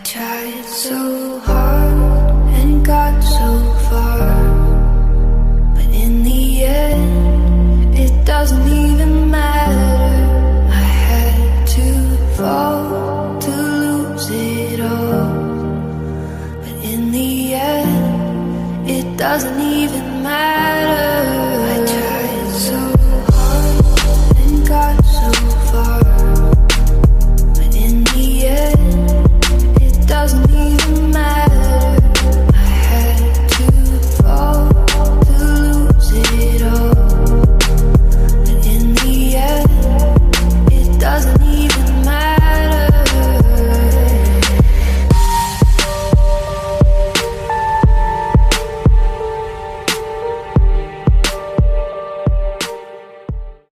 tried so hard and got so far, but in the end, it doesn't even matter. I had to fall to lose it all, but in the end, it doesn't even